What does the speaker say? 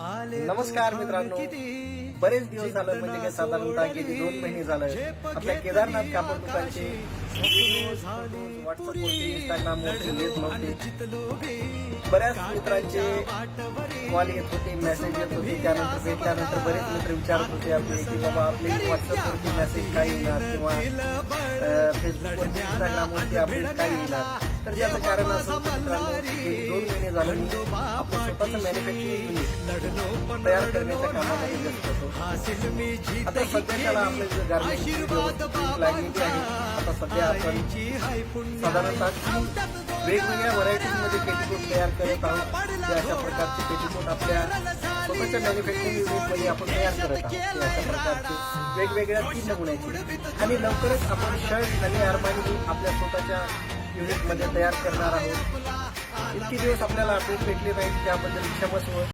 नमस्कार मित्रांनो, बरेच दिवस झालं म्हणजे काय साधारणतः गेली 2 महिने झालं आपल्या केदारनाथ कापड दुकानचे व्हॉट्सअपवरती इंस्टाग्रामवरती येत नव्हते. बऱ्याच मित्रांचे कॉल येत होते, मेसेज येत होते. त्यानंतर भेटल्यानंतर बरेच मित्र विचारत होते आपले की बाबा आपले व्हॉट्सअपवरती मेसेज काय येणार किंवा फेसबुकवरती इंस्टाग्रामवरती अपडेट काय येणार. तर याचं कारण असं मित्रांनो, 2 महिने झालं मी आपलं स्वतःचं मॅन्युफॅक्चरिंग युनिट तयार करण्याच्या कामामध्ये व्यस्त होतो. आता सध्याच्याला आपले जे गार्मेंटची लागलेली आहे. आता सध्या आपण साधारणतः वेगवेगळ्या व्हरायटीजमध्ये पेटीकोट तयार करत आहोत. ते अशा प्रकारचे पेटीकोट आपल्या स्वतःच्या मॅन्युफॅक्चरिंग युनिटमध्ये आपण तयार करत आहोत. अशा प्रकारचे वेगवेगळ्या 3 नमुन्याचे आणि लवकरच आपण शर्ट आणि अरमानी आपल्या स्वतःच्या युनिटमध्ये तयार करणार आहोत. इतके दिवस आपल्याला अपडेट भेटले नाही, त्याबद्दल क्षमस्व.